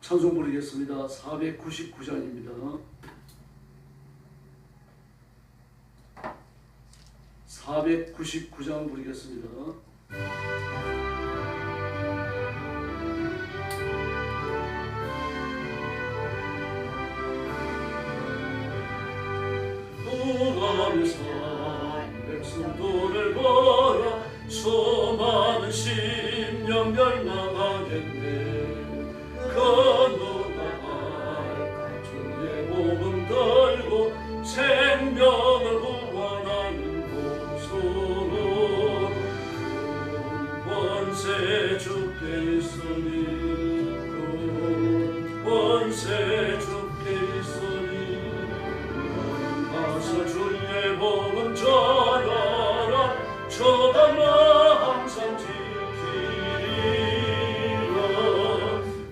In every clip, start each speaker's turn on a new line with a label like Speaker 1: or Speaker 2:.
Speaker 1: 찬송 부르겠습니다. 499장입니다. 499장 부르겠습니다. 돌아오면서 백성도를 보라 수많은 심령 멸망하겠네. 건너갈 주의 복음 들고 생명을 구원하는 곳으로 권세 주께 있으니 권세 주께 있으니 가서 주의 복음 전하라. 저가 항상 지키리라.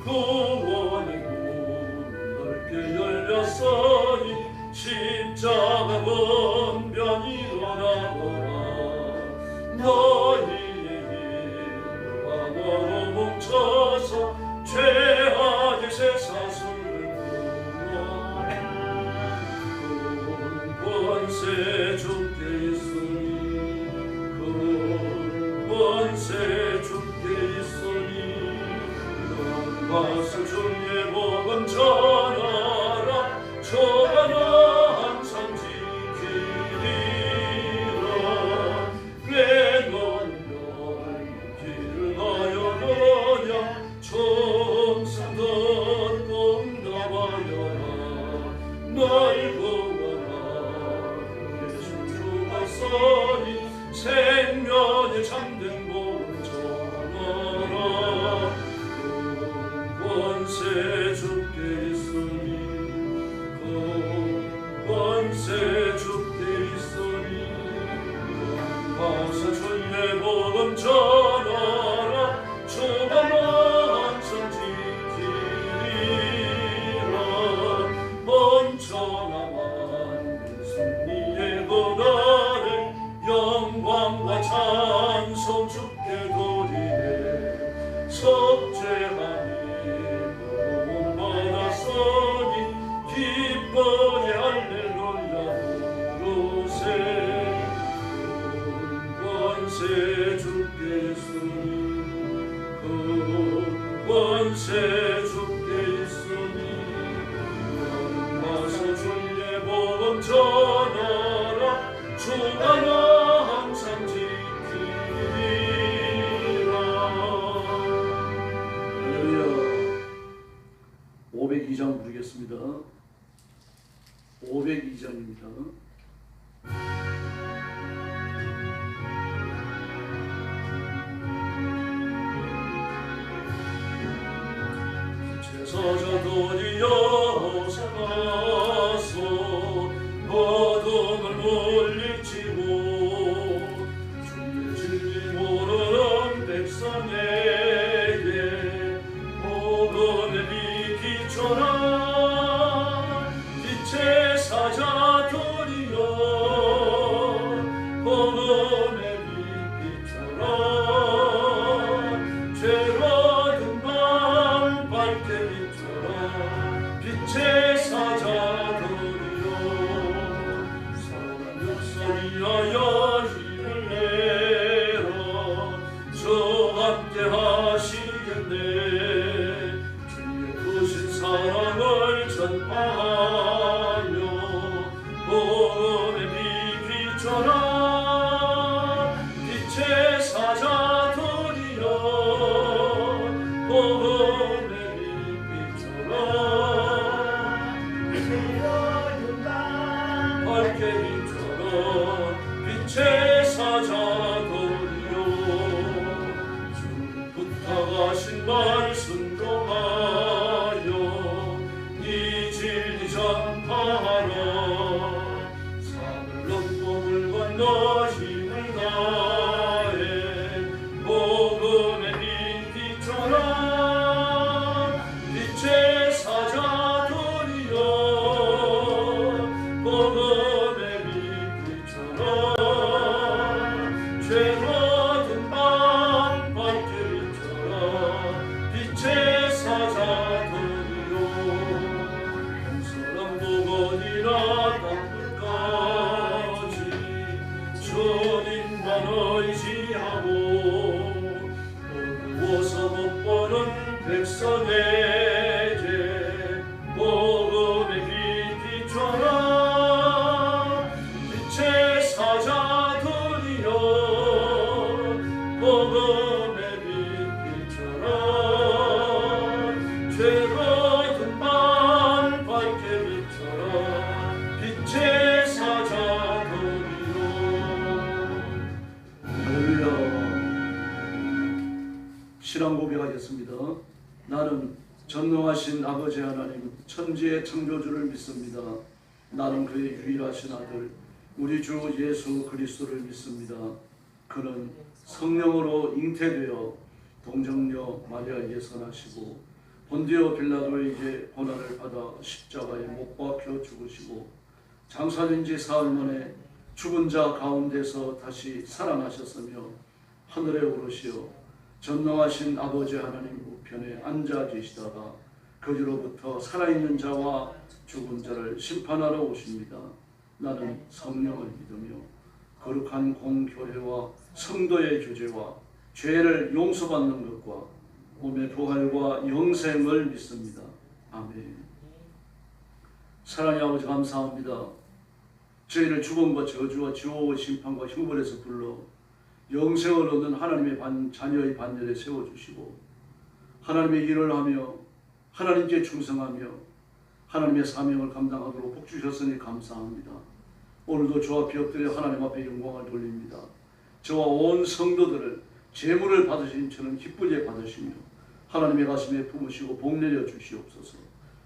Speaker 1: 구원의 문 넓게 열렸으니 십자가 권변 일어나거라. 너희의 힘을 하나로 뭉쳐서 죄악의 쇠사슬을 끊어라. 권세 주께 있으니 권세 주께 있으니 가서 주의 복음 전하라. 저가 항상 지키리라. 왜 너는 길을 가여느냐. 총성 듣고 응답하여라. 날 구원하여 예수 주가 서니 생명의 참된 복음 전하라. 권세 주께 있으니 권세 주께 있으니 가서 주의 복음 전하라. 주가 항상 지키리라. 번천하 만민 승리의 고난을 영광과 찬송 주께 돌리네. 속죄하니 구원 받았으니 기뻐해 할렐루야 부르세. 권세 주께 있으니 권세 주께 있으니 가서 주의 복음 전하라. 주가 항상 지키리라. 할렐루야. 502장 부르겠습니다. 502장입니다. 제사장들이 여호사가서 어둠을 물리치고 주의 진리 모르는 백성에게 복음의 빛 비춰라. 빛의 사자들이여 복음의 빛 비춰라. 죄로 든 밤 밝게 비춰라. 빛의 사자들이여 사랑 역사를 위하여 힘을 내라. 저 함께 하시겠네. 주의 크신 사랑을 전파하며 복음의 빛 비춰라. 빛의 사자들이여 복음의 빛 비춰라. 밝게 비춰라. 빛의 사자들이여 주 부탁하신 말씀 통하여 이 진리 전파하라. 산을 넘고 물 건너 힘을 다해 복음의 빛 비춰라. 빛의 사자들이여 복음의 빛 비춰라. 죄로 든 밤 밝게 비춰라. 빛의 사자들이여 빛처럼 빛의 사자들이여.
Speaker 2: 할렐루야. 신앙 고백하겠습니다. 나는 전능하신 아버지 하나님 천지의 창조주를 믿습니다. 나는 그의 유일하신 아들 우리 주 예수 그리스도를 믿습니다. 그는 성령으로 잉태되어 동정녀 마리아에게 선하시고 본디오 빌라도에게 고난을 받아 십자가에 못 박혀 죽으시고 장사된 지 사흘 만에 죽은 자 가운데서 다시 살아나셨으며 하늘에 오르시어 전능하신 아버지 하나님 우편에 앉아 계시다가 거기로부터 살아있는 자와 죽은 자를 심판하러 오십니다. 나는 성령을 믿으며 거룩한 공교회와 성도의 교제와 죄를 용서받는 것과 몸의 부활과 영생을 믿습니다. 아멘. 사랑의 아버지 감사합니다. 저희를 죽음과 저주와 지옥의 심판과 형벌에서 불러 영생을 얻는 하나님의 자녀의 반열에 세워주시고 하나님의 일을 하며 하나님께 충성하며 하나님의 사명을 감당하도록 복 주셨으니 감사합니다. 오늘도 저와 비업들의 하나님 앞에 영광을 돌립니다. 저와 온 성도들을 제물을 받으신 저는 기쁘게 받으시며 하나님의 가슴에 품으시고 복내려 주시옵소서.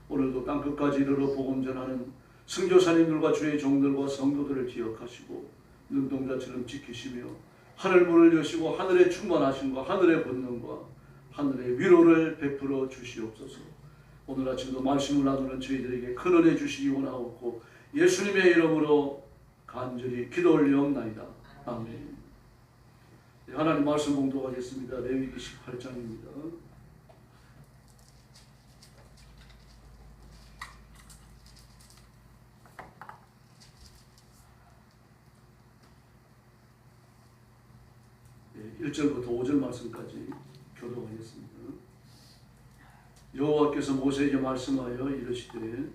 Speaker 2: 오늘도 땅끝까지 이르러 복음 전하는 선교사님들과 주의 종들과 성도들을 기억하시고 눈동자처럼 지키시며 하늘 문을 여시고 하늘의 충만하심과 하늘의 권능과 하늘의 위로를 베풀어 주시옵소서. 오늘 아침도 말씀을 나누는 저희들에게 큰 은혜 주시기 원하옵고 예수님의 이름으로 간절히 기도 올리옵나이다. 아멘. 하나님 말씀 봉독하겠습니다. 레위기 18장입니다. 네, 1절부터 5절 말씀까지 교독하겠습니다. 여호와께서 모세에게 말씀하여 이르시되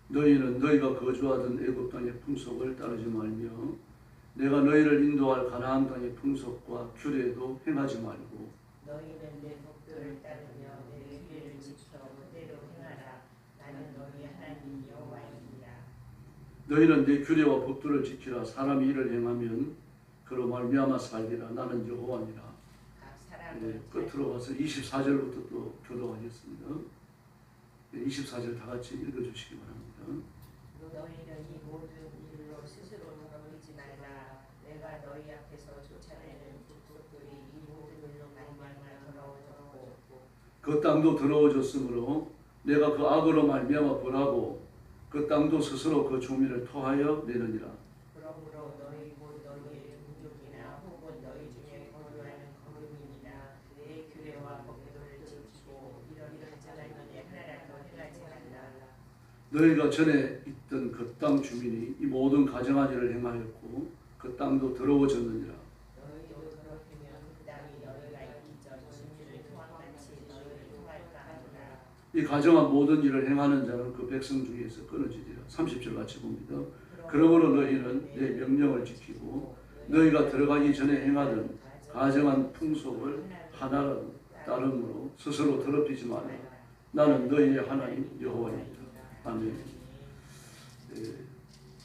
Speaker 2: 너희는 너희가 거주하던 애굽 땅의 풍속을 따르지 말며 내가 너희를 인도할 가나안 땅의 풍속과 규례도 행하지 말고
Speaker 3: 너희는 내 법도를 따르며 내 규례를 지켜 그대로 행하라. 나는 너희 하나님 여호와입니다.
Speaker 2: 너희는 내 규례와 법도를 지키라. 사람이 이를 행하면 그로 말미암아 살리라. 나는 여호와니라. 끝으로 가서 24절부터 또 교독하겠습니다. 24절 다 같이 읽어주시기 바랍니다.
Speaker 3: 너희는 이 모든 일로 스스로 더럽히지 말라. 내가 너희 앞에서 쫓아내는 북족들이 이 모든 일로 말미암아 더러워졌고
Speaker 2: 그 땅도 더러워졌으므로 내가 그 악으로 말미암아 벌하고 그 땅도 스스로 그 주민을 토하여 내느니라.
Speaker 3: 그러므로 너희 곧 너희의 동족이나 혹은 너희 중에 거류하는 거류민이나 내 규례와 법도를 지키고 이런 전하면에 하나라도 행하지 말라.
Speaker 2: 너희가 전에 있던 그 땅 주민이 이 모든 가정한 일을 행하였고 그 땅도 더러워졌느니라.
Speaker 3: 너희도 더럽히면 그 땅이 너희가 있기 전 진주를 토함같이 너희를 토할까 하노라.
Speaker 2: 이 가정한 모든 일을 행하는 자는 그 백성 중에서 끊어지리라. 30절 같이 봅니다. 그러므로 너희는 내 명령을 지키고 너희가 들어가기 전에 행하던 가정한 풍속을 하나로 따름으로 스스로 더럽히지 마라. 나는 너희의 하나님 여호와입니다. 아멘.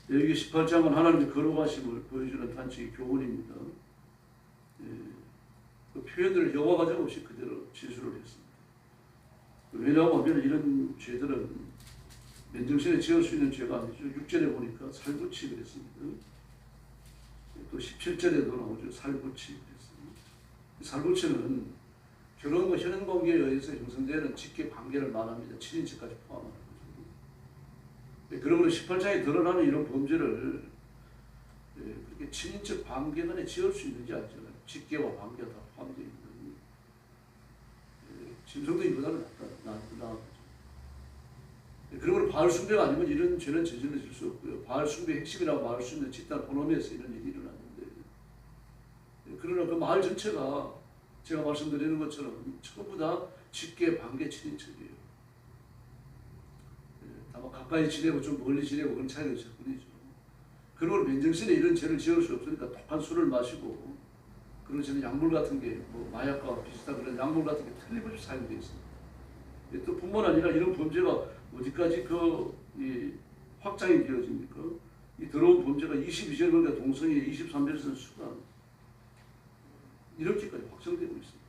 Speaker 2: 여기 18장은 하나님의 거룩하심을 보여주는 단적인 교훈입니다. 그 표현들을 여호와 가정 없이 그대로 진술을 했습니다. 왜냐하면 이런 죄들은 맨정신에 지을 수 있는 죄가 아니죠. 6절에 보니까 살붙이 그랬습니다. 또 17절에도 나오죠. 살붙이 그랬습니다. 살붙이는 결혼과 혈연관계에 의해서 형성되는 직계 관계를 말합니다. 7인치까지 포함하는 거죠. 그러므로 18장에 드러나는 이런 범죄를 그렇게 친인척 관계만에 지을 수 있는지 알잖아요. 직계와 관계가 다 포함되어 있는 짐승도 이보다는 나아가죠. 그러므로 바알 숭배가 아니면 이런 죄는 저질러질 수 없고요. 바알 숭배의 핵심이라고 말할 수 있는 집단 호놈에서 이런 일이 일어났는데 그러나 그 마을 전체가 제가 말씀드리는 것처럼 전부 다 직계, 관계, 친인척이에요. 다만 가까이 지내고 좀 멀리 지내고 그런 차이가 있을 뿐이죠. 그러므로 맨정신에 이런 죄를 지을 수 없으니까 독한 술을 마시고 그리고 저는 약물 같은 게 뭐 마약과 비슷한 그런 약물 같은 게 틀림없이 사용되어 있습니다. 또 뿐만 아니라 이런 범죄가 어디까지 이 확장이 되어집니까? 이 더러운 범죄가 22절 그러니까 동성애, 23절에서는 수단 이렇게까지 확장되고 있습니다.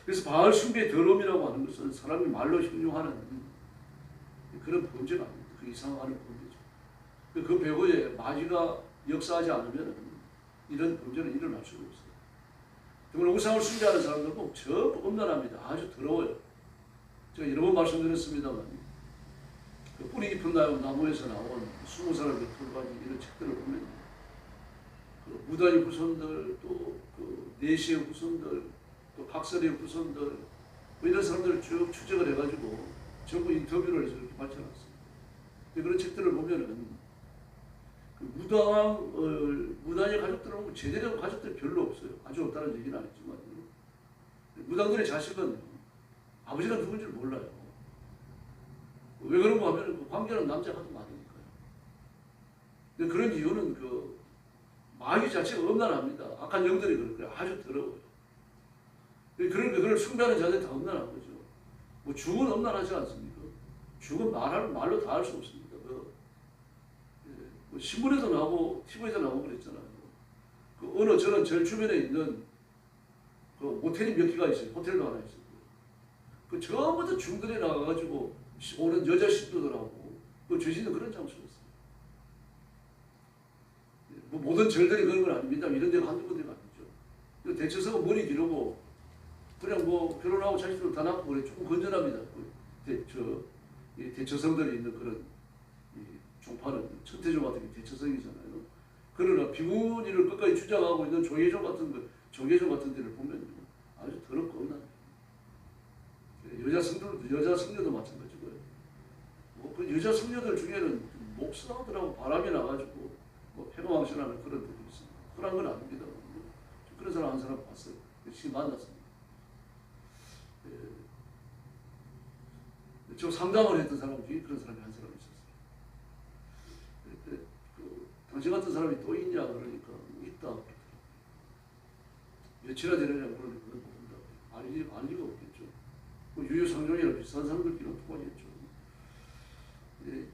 Speaker 2: 그래서 바알 숭배의 더러움이라고 하는 것은 사람이 말로 형용하는 그런 범죄가 아닙니다. 그 이상하는 범죄죠. 그 배후에 마귀가 역사하지 않으면 이런 범죄는 일어날 수가 없어요. 정말 우상을 숭배하는 사람들은 꼭 전부 엄란합니다. 아주 더러워요. 제가 여러 번 말씀드렸습니다만 그 뿌리 깊은 나무에서 나온 20살의 풀가지 이런 책들을 보면 그 무단의 후손들 또 그 내시의 후손들 또 각설의 후손들 뭐 이런 사람들을 쭉 추적을 해가지고 전부 인터뷰를 해서 이렇게 발전했습니다. 그런 책들을 보면은 그 무당의 가족들은 제대로 된 가족들이 별로 없어요. 아주 없다는 얘기는 아니지만 무당들의 자식은 아버지가 누군지 몰라요. 왜 그런가 하면 그 관계는 남자가 더 많으니까요. 근데 그런 이유는 그 마귀 자체가 엄란합니다. 악한 영들이 그럴 거예요. 아주 더러워요. 그러니까 그걸 숭배하는 자들이 다 엄란한 거죠. 뭐 죽은 엄란하지 않습니까? 죽은 말로 다 할 수 없습니다. 뭐 신문에도 나오고 TV에도 나오고 그랬잖아요. 그 어느 저는 제일 주변에 있는 그 모텔이 몇 개가 있어요. 호텔도 하나 있어요. 그 처음부터 중들에 나가가지고 오는 여자 신도들하고 그 죄진은 그런 장소였어요. 뭐 모든 절들이 그런 건 아닙니다. 이런 데가 한두 군데가 아니죠. 대처서가 머리 기르고 그냥 뭐 결혼하고 자식들 다 낳고 그래 조금 건전합니다. 대처성들이 있는 그런 종파는 천태종 같은 게 대처성이잖아요. 그러나 비문이를 끝까지 주장하고 있는 조계종 같은 데를 보면 아주 더럽고 엄나요. 여자 성녀도 마찬가지고요. 뭐 그 여자 성녀들 중에는 목사들하고 바람이 나가지고 뭐 패거망신하는 그런 분들이 있습니다. 그런 건 아닙니다. 그런 사람 한 사람 봤어요. 지금 만났습니다. 저 상담을 했던 사람 중에 그런 사람이 한 사람 있었어요. 당신 같은 사람이 또 있냐 그러니까 있다. 며칠이나 되느냐고 그러니까 모른다. 알 리가 없겠죠. 뭐 유유상종이나 비슷한 사람들끼리는 통하겠죠.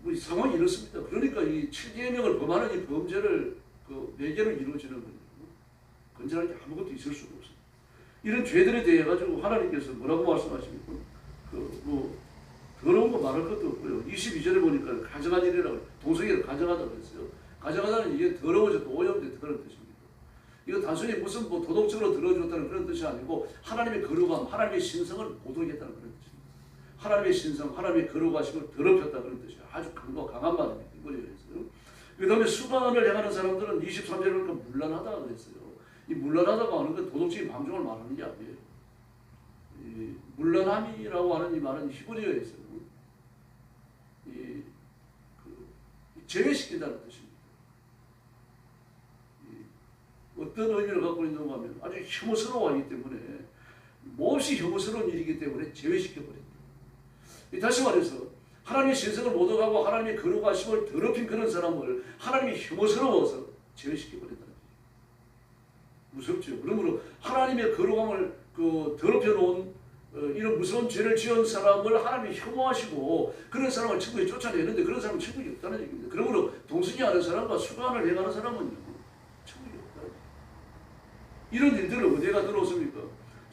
Speaker 2: 뭐 상황이 이렇습니다. 그러니까 이 7계명을 범하는 이 범죄를 그 매개로 이루어지는 거예요. 건전한 게 아무것도 있을 수가 없습니다. 이런 죄들에 대해 가지고 하나님께서 뭐라고 말씀하십니까? 뭐 더러운 거 말할 것도 없고요. 22절에 보니까 가정한 일이라고 동성애를 가정하다고 했어요. 가정하다는 이게 더러워졌다 오염됐다 그런 뜻입니다. 이거 단순히 무슨 뭐 도덕적으로 더러워졌다는 그런 뜻이 아니고 하나님의 거룩함, 하나님의 신성을 못 오겠다는 그런 뜻입니다. 하나님의 신성, 하나님의 거룩하심을 더럽혔다 그런 뜻이에요. 아주 강한 말입니다. 이거에 대해서요. 그 다음에 수반을 행하는 사람들은 23절에 보니까 문란하다고 그랬어요. 이 문란하다고 하는 건 도덕적인 방종을 말하는 게 아니에요. 이 문란함이라고 하는 이 말은 히브리어에서 제외시킨다는 뜻입니다. 어떤 의미를 갖고 있는가 하면 아주 혐오스러워하기 때문에 몹시 혐오스러운 일이기 때문에 제외시켜버린다. 다시 말해서 하나님의 신성을 못 얻어가고 하나님의 거룩하심을 더럽힌 그런 사람을 하나님이 혐오스러워서 제외시켜버린다. 무섭죠. 그러므로 하나님의 거룩함을 더럽혀 놓은 이런 무서운 죄를 지은 사람을 하나님이 혐오하시고 그런 사람을 천국에 쫓아내는데 그런 사람은 천국이 없다는 얘기입니다. 그러므로 동성애하는 사람과 수간을 행하는 사람은 천국이 없다는 얘기입니다. 이런 일들을 어디가 들어오습니까?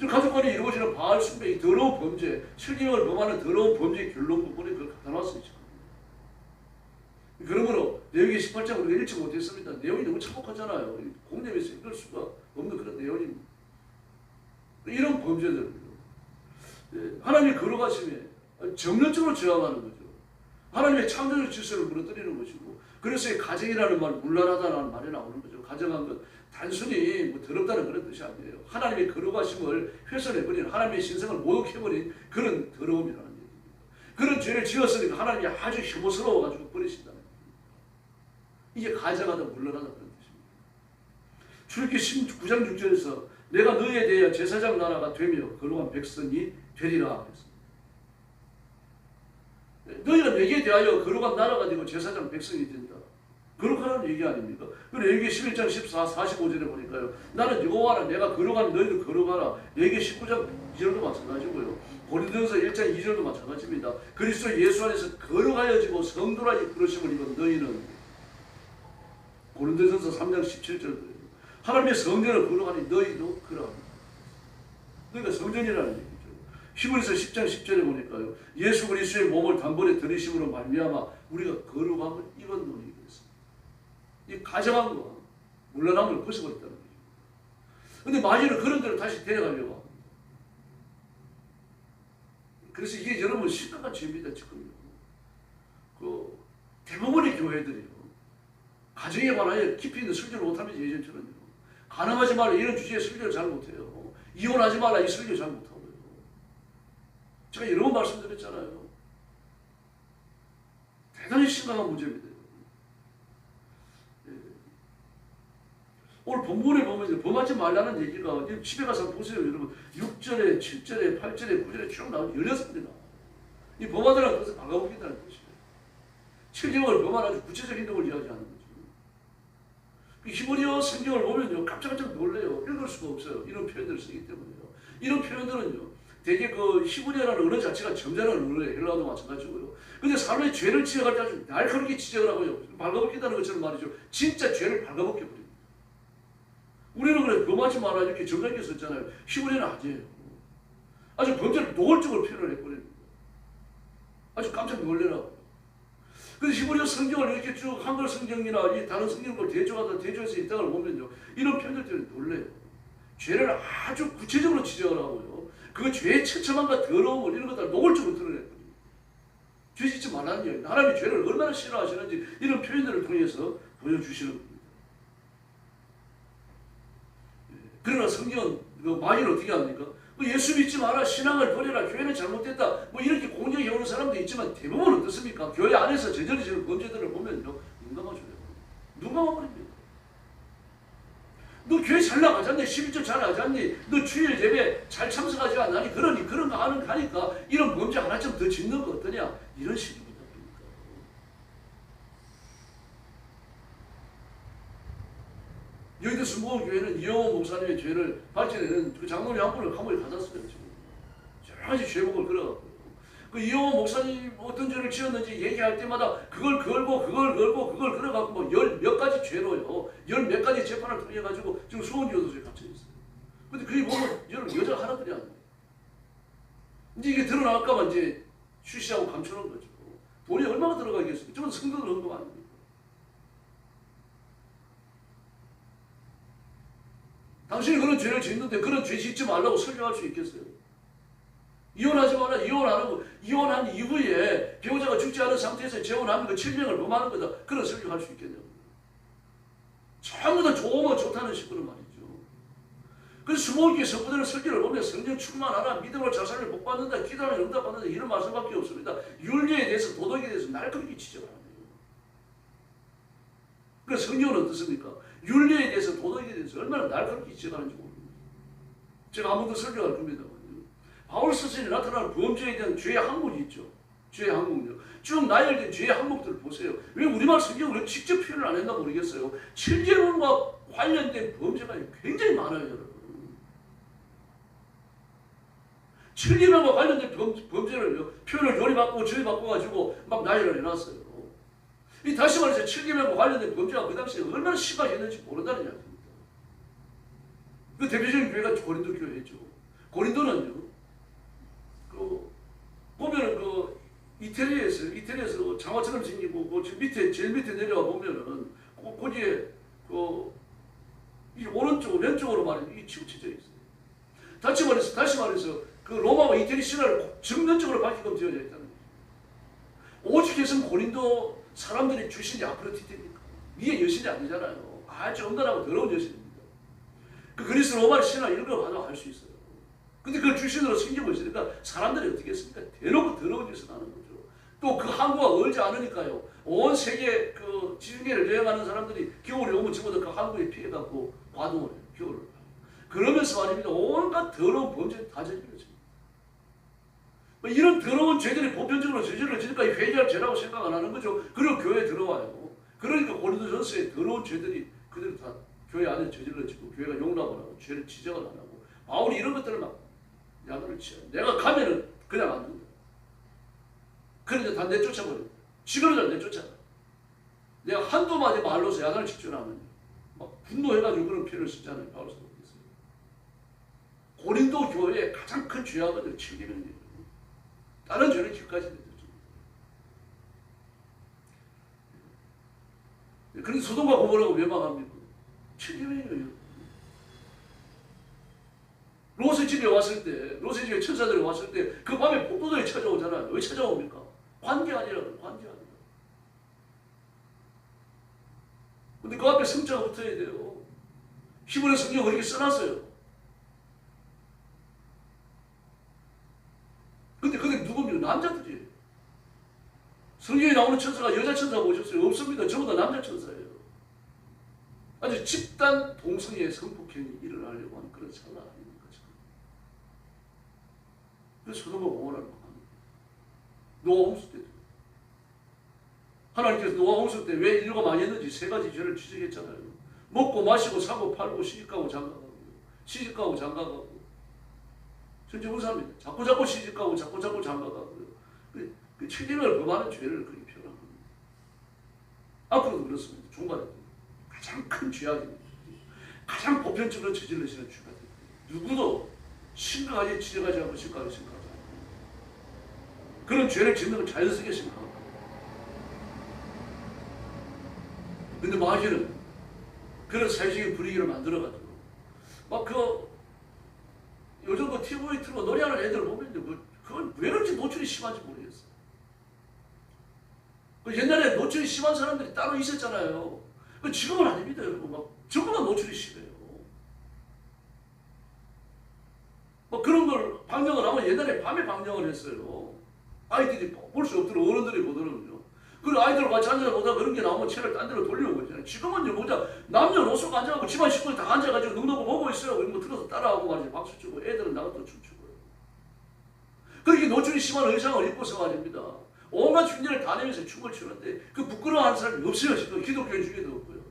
Speaker 2: 가족 간에 이루어지는 바알 숭배, 이 더러운 범죄, 7계명을 범하는 더러운 범죄의 결론 부분에 그걸 갖다 놨습니다. 그러므로 내용이 18장 우리가 읽지 못했습니다. 내용이 너무 참혹하잖아요. 공념에서 읽을 수가 없는 그런 내용입니다. 이런 범죄들 하나님의 거룩하심에 정면적으로 저항하는 거죠. 하나님의 창조적 질서를 무너뜨리는 것이고 그래서 이 가정이라는 말, 문란하다는 말이 나오는 거죠. 가정한 것 단순히 뭐 더럽다는 그런 뜻이 아니에요. 하나님의 거룩하심을 훼손해버린 하나님의 신성을 모독해버린 그런 더러움이라는 얘기입니다. 그런 죄를 지었으니까 하나님이 아주 혐오스러워가지고 버리신다는 얘기입니다. 이게 가정하다 문란하다 그런 뜻입니다. 출애굽기 19장 6절에서 내가 너희에 대하여 제사장 나라가 되며 거룩한 백성이 되리라 했습니다. 너희가 내게 대하여 거룩한 나라가 되고 제사장 백성이 된다. 거룩하라는 얘기 아닙니까? 그리고 레위기 11장 14, 45절에 보니까요. 나는 여호와라 내가 거룩하니 너희도 거룩하라. 레위기 19장 2절도 마찬가지고요. 고린도전서 1장 2절도 마찬가지입니다. 그리스도 예수 안에서 거룩하여지고 성도라 부르심을 입은 너희는 고린도전서 3장 17절도 하나님의 성전을 거룩하니 너희도 그러하라. 그러니까 성전이라는 얘기죠. 히브리서 10장 10절에 보니까요. 예수 그리스도의 몸을 단번에 들이심으로 말미암아 우리가 거룩함을 입었노니 그랬습니다. 이 가정한 거 물러남을 벗어버렸다는 거죠. 근데 마귀는 그런 데로 다시 데려가려고 합니다. 그래서 이게 여러분 심각한 죄입니다. 지금 그 대부분의 교회들이요. 가정에 관하여 깊이 있는 설교를 못하면서 예전처럼요. 가늠하지 말라 이런 주제에 설교를 잘 못해요. 이혼하지 말라 이 설교 잘 못하고요. 제가 여러 번 말씀드렸잖아요. 대단히 심각한 문제입니다. 예. 오늘 본문에 보면 범하지 말라는 얘기가 집에 가서 보세요. 여러분 6절에 7절에 8절에 9절에 쭉 나오죠. 16번이 나와요. 이 범하다는 것은 발가벗긴다는 것이에요. 7경을 범한 아주 구체적인 행동을 이야기하는 거죠. 히브리어 성경을 보면요. 깜짝깜짝 놀래요. 읽을 수가 없어요. 이런 표현들을 쓰기 때문에요. 이런 표현들은요. 되게 그 히브리어라는 언어 자체가 점잖은 언어예요. 헬라어도 마찬가지고요. 근데 사람의 죄를 지적할 때 아주 날카롭게 지적을 하고요. 발가벗긴다는 것처럼 말이죠. 진짜 죄를 발가벗겨 버립니다. 우리는 그래 범하지 마라 이렇게 점잖게 썼잖아요. 히브리어는 아니에요. 아주 범죄를 노골적으로 표현을 해버립니다. 아주 깜짝 놀래라고. 그래서 히브리어 성경을 이렇게 쭉 한글 성경이나 이 다른 성경을 대조해서 이 땅을 보면요. 이런 표현들 때문에 놀래요. 죄를 아주 구체적으로 지적을 하고요. 그 죄의 처참함과 더러움을 이런 것들을 노골적으로 드러냈거든요. 죄 짓지 말라는 얘기. 하나님이 죄를 얼마나 싫어하시는지 이런 표현들을 통해서 보여주시는 겁니다. 그러나 성경은 마귀는 어떻게 합니까? 예수 믿지 마라, 신앙을 버려라, 교회는 잘못됐다, 뭐 이렇게 공격해 오는 사람도 있지만 대부분 어떻습니까? 교회 안에서 저지르는 범죄들을 보면요, 눈 감아줘요. 눈 감아버립니다. 너 교회 잘 나가지 않니? 11조 잘 나가지 않니? 너 주일 예배 잘 참석하지 않니? 그러니 그런 거 하니까 이런 범죄 하나쯤 더 짓는 거 어떠냐? 이런 식입니다. 여의도 순복음교회는 이영호 목사님의 죄를 밝혀내는 그 장로님 한 분을 감옥에 가졌어요. 지금 여러 가지 죄목을 걸어갖고 그 이영호 목사님 어떤 죄를 지었는지 얘기할 때마다 그걸 걸고 걸어갖고 뭐 열 몇 가지 죄로요, 열 몇 가지 재판을 통해 가지고 지금 수원교도소에 갇혀 있어요. 근데 그게 보면 여러분 여자 하나들이 안 돼요. 이제 이게 드러날까봐 이제 쉬쉬하고 감추는 거죠. 돈이 얼마나 들어가겠습니까? 저는 성도들 헌금 아닙니까? 당신이 그런 죄를 짓는데 그런 죄 짓지 말라고 설교할 수 있겠어요? 이혼하지 마라, 이혼 안 하고 이혼한 이후에 배우자가 죽지 않은 상태에서 재혼하면 그 7명을 범하는 거다. 그런 설교할 수 있겠냐고. 전부 다 좋으면 좋다는 식으로 말이죠. 그래서 수목교회 성도들의 설교를 보면 성령 충만하라, 믿음으로 자살을 복받는다, 기도하면 응답받는다 이런 말씀밖에 없습니다. 윤리에 대해서 도덕에 대해서 날카롭게 지적을 합니다. 그래서 성경은 어떻습니까? 윤리에 대해서 도덕에 대해서 얼마나 날카롭게 지적하는지 모릅니다. 제가 한 번 더 설교할 겁니다. 바울 스승이 나타나는 범죄에 대한 죄의 항목이 있죠. 죄의 항목이요. 쭉 나열된 죄의 항목들을 보세요. 왜 우리말 성경을 직접 표현을 안 했나 모르겠어요. 7계명과 관련된 범죄가 굉장히 많아요, 여러분. 7계명과 관련된 범죄를 표현을 요리 바꾸고 저리 바꿔가지고 막 나열을 해놨어요. 이 다시 말해서 7계명과 관련된 범죄가 그 당시에 얼마나 심하겠는지 모른다는 이야기입니다. 그 대표적인 교회가 고린도 교회죠. 고린도는요, 보면은 이태리에서 장화처럼 생기고 제일 밑에 내려와 보면은 거기에 이 오른쪽 왼쪽으로 말이죠, 이 치우쳐져 있어요. 다시 말해서 그 로마와 이태리 신화를 정면적으로 밝히고 되어져 있다는 거죠. 오직해서는 고린도 사람들이 주신이 아프로디테입니까? 위에 여신이 아니잖아요. 아주 엄간하고 더러운 여신입니다. 그 그리스 로마 신화 읽어봐도 알 수 있어요. 근데 그걸 주신으로 숨기고 있으니까 사람들이 어떻게 했습니까? 대놓고 더러운 짓을 하는 거죠. 또 그 항구가 얼지 않으니까요. 온 세계 그 지중해를 여행하는 사람들이 겨울에 오면 전부 다 그 항구에 피해갖고 과동을 해요. 겨울을. 그러면서 말입니다. 온갖 더러운 범죄를 다 저지르죠. 이런 더러운 죄들이 보편적으로 저질러지니까 회개할 죄라고 생각 안 하는 거죠. 그리고 교회에 들어와요. 그러니까 고린도전서에 더러운 죄들이 그들이 다 교회 안에 저질러지고 교회가 용납을 하고 죄를 지적을 안 하고 바울이 이런 것들을 막 야단을 치요. 내가 가면은 그냥 안 된다. 그러니까 다 내쫓아버려. 지금은 내쫓아. 내가 한두 마디 말로서 야단을 치지 않으면 막 분노해가지고 그런 표현을 쓰잖아요. 바울 사도께서. 고린도 교회의 가장 큰 죄악은 책임입니다. 다른 죄는 길까지 내줬죠. 그래서 소돔과 고모라가 왜 망합니까? 책임이에요. 롯의 집에 왔을 때, 롯의 집에 천사들이 왔을 때 그 밤에 폭도들이 찾아오잖아요. 왜 찾아옵니까? 관계 아니라고, 관계 아니라. 근데 그 앞에 성자가 붙어야 돼요. 히브리 성경 그렇게 써놨어요. 근데 그게 누굽니까? 남자들이에요. 성경에 나오는 천사가 여자 천사가 오셨어요? 없습니다. 전부 다 남자 천사예요. 아주 집단 동성애의 성폭행이 일어나려고 하는 그런 상황 아닙니까? 그래서 소돔과 고모라를 망합니다. 노아 홍수 때도. 하나님께서 노아 홍수 때 왜 인류가 많이 했는지 세 가지 죄를 지적했잖아요. 먹고 마시고 사고 팔고 시집가고 장가가고 시집가고 장가가고 전체 불사합니다. 자꾸 시집가고 자꾸 장가가고요. 그 책임을 범하는 죄를 그렇게 표현한 겁니다. 앞으로도 그렇습니다. 종말에 가장 큰 죄악입니다. 가장 보편적으로 저질러지는 죄가 됩니다. 누구도 심각하게 지적하지 않고 심각하게 생각하지 않고 그런 죄를 짓는 건 자연스럽게 생각합니다. 근데 마귀는 그런 사회적인 분위기를 만들어가지고 막 요즘 그 TV 틀고 노래하는 애들 보면요, 그건 왜 그렇게 노출이 심한지 모르겠어요. 옛날에 노출이 심한 사람들이 따로 있었잖아요. 지금은 아닙니다, 여러분. 막 전부 다 노출이 심해요. 뭐 그런 걸 방영을 하면 옛날에 밤에 방영을 했어요. 아이들이 볼 수 없도록 어른들이 보더라고요. 그리고 아이들 같이 앉아서 보다가 그런 게 나오면 채를 딴 데로 돌려오고 있잖아요. 지금은요, 보자. 남녀노소가 앉아가지고 집안 식구들 다 앉아가지고 눈 놓고 보고 있어요. 이런 거 들어서 따라하고 말이지. 박수 치고 애들은 나가서 춤추고요. 그렇게 노출이 심한 의상을 입고서 말입니다. 온갖 흉내를 다 내면서 춤을 추는데 그 부끄러워하는 사람이 없어요. 지금 기독교 중에도 없고요.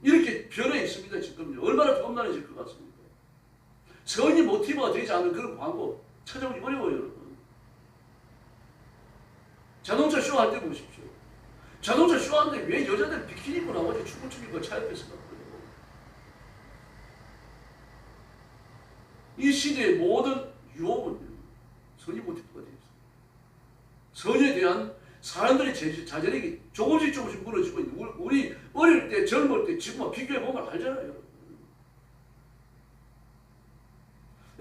Speaker 2: 이렇게 변해 있습니다. 지금요. 얼마나 더 험난해질 것 같습니까? 선이 모티브가 되지 않은 그런 광고 찾아오기 어려워요, 여러분. 자동차 쇼할 때 보십시오. 자동차 쇼하는데 왜 여자들 비키니 입고 나오지 춤을 추기고 차 옆에서 갔고요. 이 시대의 모든 유혹은 선이 모티브가 되어 있습니다. 선에 대한 사람들의 자제력이 조금씩 무너지고 있는 우리 어릴 때 젊을 때 지금과 비교해보면 알잖아요.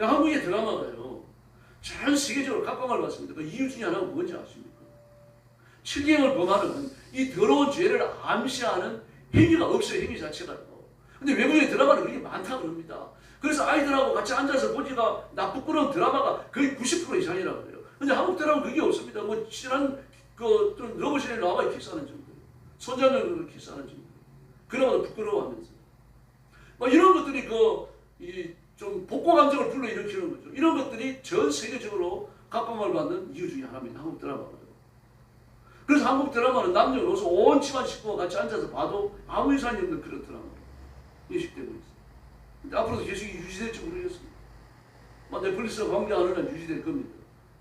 Speaker 2: 한국의 드라마가요 전 세계적으로 각광을 받습니다. 그 이유 중에 하나가 뭔지 아십니까? 칠경을 범하는 이 더러운 죄를 암시하는 행위가 없어요. 행위 자체가. 근데 외국의 드라마는 그렇게 많다 그럽니다. 그래서 아이들하고 같이 앉아서 보기가 부끄러운 드라마가 거의 90% 이상이라고 해요. 근데 한국 드라마는 그게 없습니다. 뭐 친한 좀 러브씬에 나와 키스하는 정도, 손자녀를 키스하는 정도. 그나마 부끄러워하면서. 뭐 이런 것들이 좀 복고 감정을 불러일으키는 거죠. 이런 것들이 전 세계적으로 각광을 받는 이유 중에 하나입니다. 한국 드라마가. 그래서 한국 드라마는 남녀노소 온 집안 식구가 같이 앉아서 봐도 아무 이상이 없는 그런 드라마로 인식되고 있어요. 근데 앞으로도 계속 유지될지 모르겠습니다. 넷플릭스와 관계하는 한 유지될 겁니다.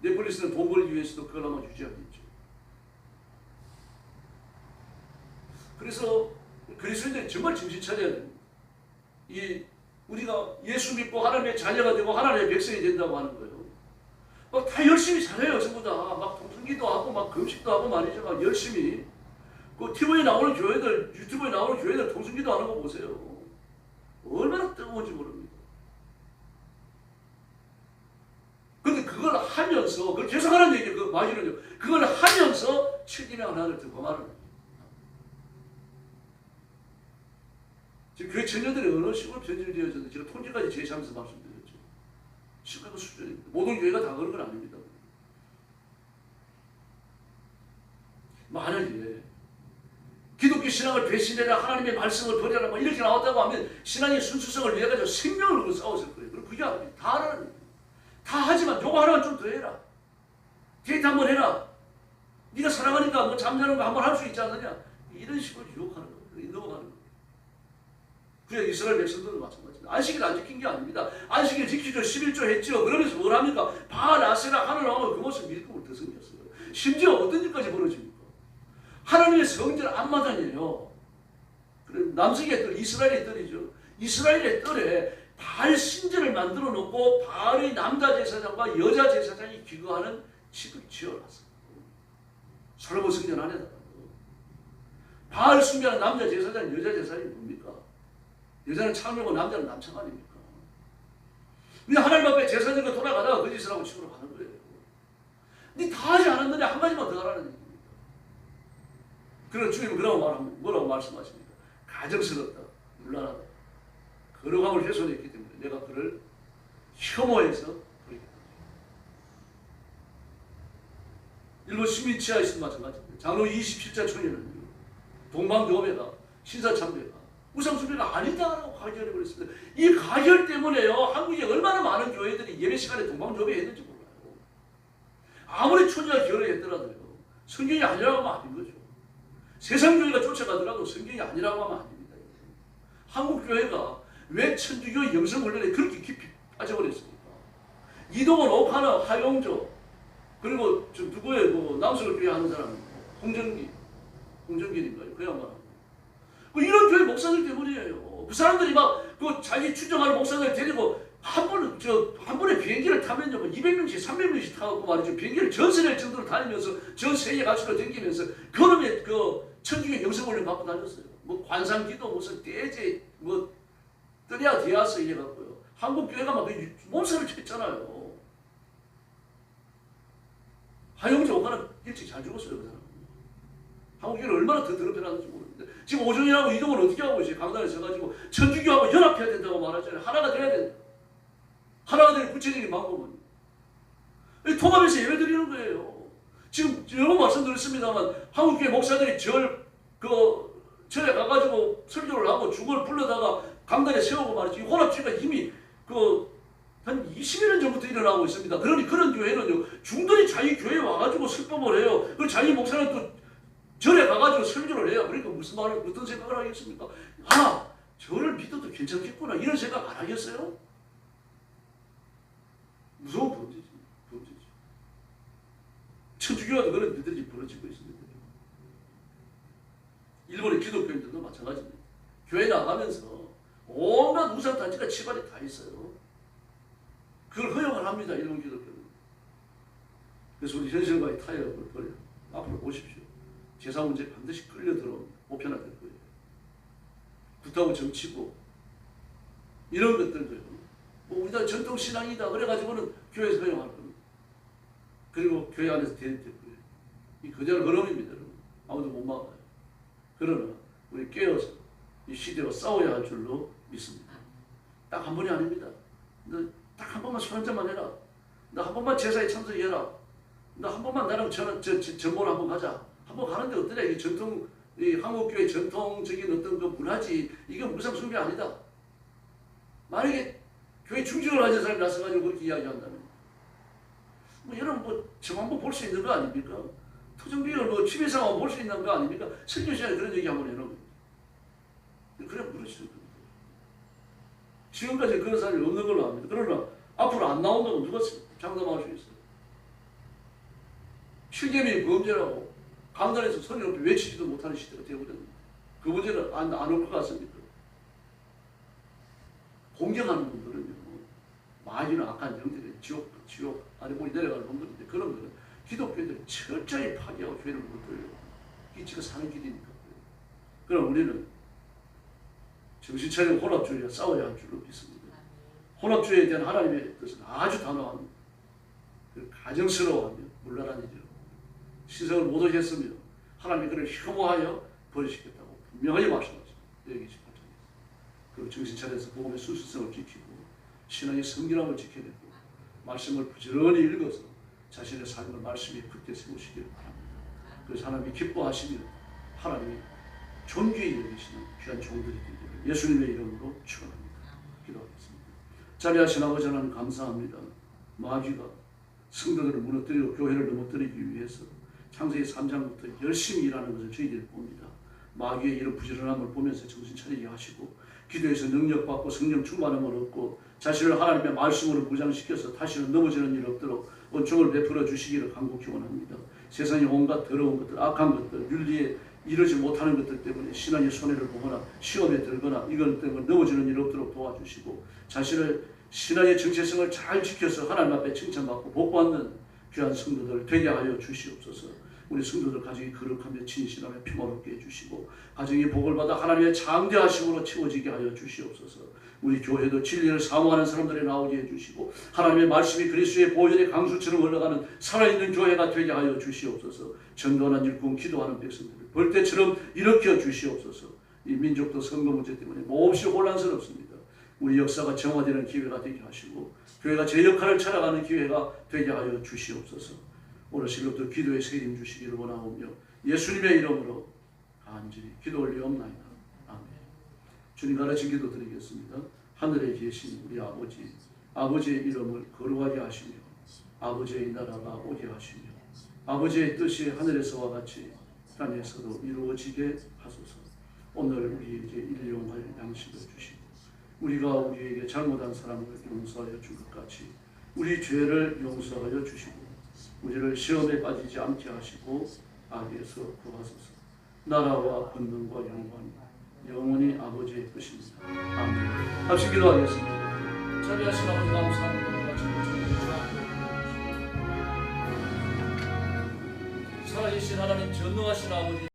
Speaker 2: 넷플릭스는 돈 벌기 위해서도 그걸 아마 유지하겠죠. 그래서 그리스도인들이 정말 정신 차려야 됩니다. 우리가 예수 믿고 하나님의 자녀가 되고 하나님의 백성이 된다고 하는 거예요. 막 다 열심히 잘해요, 전부 다. 막 통성기도 하고, 막 금식도 하고 말이죠. 막 열심히. 그 TV에 나오는 교회들, 유튜브에 나오는 교회들 통성기도 하는 거 보세요. 얼마나 뜨거운지 모릅니다. 근데 그걸 하면서, 그걸 계속하는 얘기예요. 마귀는요. 그걸 하면서 책임의 하나를 더 범하는 거예요. 지금 교회 청년들이 어느 식으로 변질이 되어졌는지 제가 통계까지 제시하면서 말씀드렸죠. 심각한 수준입니다. 모든 교회가 다 그런 건 아닙니다. 만약에 기독교 신앙을 배신해라, 하나님의 말씀을 버려라, 뭐 이렇게 나왔다고 하면 신앙의 순수성을 위해 가지고 생명을 걸고 싸웠을 거예요. 그럼 그게 아닙니다. 다 하라는 다 하지만 요거 하나만 좀 더 해라. 데이트 한번 해라. 네가 사랑하니까 뭐 잠자는 거 한번 할 수 있지 않느냐? 이런 식으로 유혹하는 거예요. 넘어가는 거예요. 그게 이스라엘 백성들도 마찬가지입니다. 안식일 안 지킨 게 아닙니다. 안식일 지키죠. 11조 했죠. 그러면서 뭘 합니까? 바알, 아세라, 하늘 왕을 그것을 밀고 들썩였어요. 심지어 어떤 일까지 벌어집니까? 하나님의 성전 앞마당이에요. 남색의 뜰, 이스라엘의 뜰이죠. 이스라엘의 뜰에 바알 신전을 만들어 놓고 바알의 남자 제사장과 여자 제사장이 기거하는 집을 지어놨어요. 솔로몬 성전 안에다가. 바알 숭배하는 남자 제사장, 여자 제사장이 뭡니까? 여자는 창녀고 남자는 남창 아닙니까? 근데 하나님 앞에 제사장과 돌아가다가 그 짓을 하고 집으로 가는 거예요. 니 다 하지 않았는데 한 가지만 더 하라는 얘기입니다. 그런 주님은 뭐라고 말씀하십니까? 가정스럽다, 문란하다. 거룩함을 훼손했기 때문에 내가 그를 혐오해서 버리겠다. 일본 시민 치하에서도 마찬가지입니다. 장로 27자 총회는 동방교배가 신사참배가 우상숭배가 아니다라고 가결해 버렸습니다. 이 가결 때문에요. 한국에 얼마나 많은 교회들이 예배 시간에 동방교배 했는지 몰라요. 아무리 초기가 결혼했더라도요. 성경이 아니라고 하면 아닌 거죠. 세상 교회가 쫓아가더라도 성경이 아니라고 하면 안 됩니다. 한국 교회가 왜 천주교 영성훈련에 그렇게 깊이 빠져버렸습니까? 이동원, 옥하나, 하용조 그리고 저 누구예요? 뭐 남서울 교회 하는 사람은 홍정길인가요? 그 양반. 이런 교회 목사들 때문이에요. 그 사람들이 막 그 자기 추정하는 목사들 데리고 한 번에 비행기를 타면요, 200명씩, 300명씩 타고 말이죠. 비행기를 전세낼 정도로 다니면서 전 세계 가수로 다니면서 그놈의 그 천주교 영성훈련 받고 다녔어요. 뭐 관상기도 무슨 떼제 뭐 뜨냐 디아스 이래 갖고요. 한국 교회가 막 몸살을 쳤잖아요. 하용조 오가는 일찍 잘 죽었어요, 그 사람. 한국 교회를 얼마나 더 더럽혀놨는지 모르는데 지금 오종이라고 이동을 어떻게 하고 있어요? 강단에 서가지고 천주교하고 연합해야 된다고 말하잖아요. 하나가 돼야 된다. 하나가 될 구체적인 방법은 통합해서 예배 드리는 거예요. 지금 여러 번 말씀드렸습니다만 한국교회 목사들이 절에 가가지고 설교를 하고 중을 불러다가 강단에 세우고 말이지. 혼합주의가 이미 한 20여 년 전부터 일어나고 있습니다. 그러니 그런 교회는요, 중들이 자기 교회에 와가지고 설법을 해요. 그리고 자기 목사는 또 절에 가가지고 설교를 해요. 그러니까 어떤 생각을 하겠습니까? 저를 믿어도 괜찮겠구나. 이런 생각 안 하겠어요? 무서운 범죄지. 천주교와도 그런 일들이 벌어지고 있습니다. 일본의 기독교인들도 마찬가지입니다. 교회 나가면서 온갖 우상단지가 집안에 다 있어요. 그걸 허용을 합니다. 일본 기독교는. 그래서 우리 현실과의 타협을 버려. 앞으로 보십시오. 제사 문제 반드시 끌려 들어옵니다. 보편화될 거예요. 구타고 정치고 이런 것들도요. 뭐 우리나라 전통 신앙이다 그래가지고는 교회에서 허용할 겁니다. 그리고 교회 안에서 대립될 거예요. 이 거절은 흐름입니다. 여러분. 아무도 못 막아요. 그러나 우리 깨어서 이 시대와 싸워야 할 줄로 믿습니다. 딱 한 번이 아닙니다. 너 딱 한 번만 손 한 잔만 해라. 너 한 번만 제사에 참석해라. 너 한 번만 나랑 전몰 한번 가자. 한번 가는데 어떠냐? 이게 전통, 이 한국교회 전통적인 어떤 그 문화지, 이게 무상숭배 아니다. 만약에 교회 중직을 하는 사람이 나서가지고 그렇게 이야기한다면, 여러분 저 한번 볼 수 있는 거 아닙니까? 토종교회를 취미생활 볼 수 있는 거 아닙니까? 설교 시간에 그런 얘기 한번 해놓은 거예요. 그래 무너지는 겁니다. 지금까지 그런 사람이 없는 걸로 압니다. 그러나 앞으로 안 나온다고 누가 장담할 수 있어요? 실개미 범죄라고 강단에서 소리 높이 외치지도 못하는 시대가 되거든요. 그 문제는 안 올 것 같습니까? 공경하는 분들은요, 마귀는 악한 영들의 지옥 아래 물이 내려가는 분들인데 그런 분들은 기독교인들이 철저히 파괴하고 교회를 못 돌려요. 이게 지금 사는 길이니까. 그럼 우리는 정신 차리고 혼합주의와 싸워야 할 줄로 믿습니다. 혼합주의에 대한 하나님의 뜻은 아주 단호합니다. 가정스러워하며 물란한 일이라고. 시성을 못 하겠으며 하나님이 그를 혐오하여 버리시겠다고 분명하게 말씀하십니다. 여기 18장에서. 그리고 정신 차려서 복음의 순수성을 지키고 신앙의 성결함을 지켜내고 말씀을 부지런히 읽어서 자신의 삶을 말씀에 굳게 세우시기를 바랍니다. 그래서 하나님이 기뻐하시며 하나님이 존귀히 여기시는 귀한 종들이 되기를 예수님의 이름으로 축원합니다. 기도하겠습니다. 자비하신 아버지 하나님 감사합니다. 마귀가 성도들을 무너뜨리고 교회를 넘어뜨리기 위해서 창세기 3장부터 열심히 일하는 것을 저희들이 봅니다. 마귀의 이런 부지런함을 보면서 정신 차리게 하시고 기도에서 능력받고 성령 충만함을 얻고 자신을 하나님의 말씀으로 무장시켜서 다시는 넘어지는 일 없도록 은총을 베풀어 주시기를 간곡히 원합니다. 세상의 온갖 더러운 것들, 악한 것들, 윤리에 이르지 못하는 것들 때문에 신앙의 손해를 보거나 시험에 들거나 이것 때문에 넘어지는 일 없도록 도와주시고 자신을 신앙의 정체성을 잘 지켜서 하나님 앞에 칭찬받고 복받는 귀한 성도들 되게 하여 주시옵소서. 우리 성도들 가정이 거룩하며 진실하며 평화롭게 해주시고 가정이 복을 받아 하나님의 장대하심으로 채워지게 하여 주시옵소서. 우리 교회도 진리를 사모하는 사람들이 나오게 해주시고 하나님의 말씀이 그리스도의 보혈의 강수처럼 흘러가는 살아있는 교회가 되게 하여 주시옵소서. 전도하는 일꾼 기도하는 백성들을 벌떼처럼 일으켜 주시옵소서. 이 민족도 선거 문제 때문에 몹시 혼란스럽습니다. 우리 역사가 정화되는 기회가 되게 하시고 교회가 제 역할을 찾아가는 기회가 되게 하여 주시옵소서. 오늘 실로도 기도의 세임 주시기를 원하오며 예수님의 이름으로 간절히 기도 올리옵나이다. 아멘. 주님 가르친 기도 드리겠습니다. 하늘에 계신 우리 아버지, 아버지의 이름을 거룩하게 하시며 아버지의 나라가 오게 하시며 아버지의 뜻이 하늘에서와 같이 땅에서도 이루어지게 하소서. 오늘 우리에게 일용할 양식을 주시고 우리가 우리에게 잘못한 사람을 용서하여 준 것 같이 우리 죄를 용서하여 주시고 우리를 시험에 빠지지 않게 하시고 악에서 구하소서. 나라와 권능과 영광 영원히 아버지의 것입니다. 아멘. 합시 기도하겠습니다. 자비하신 아버지 감사합니다. 살아계신 하나님 전능하신 아버지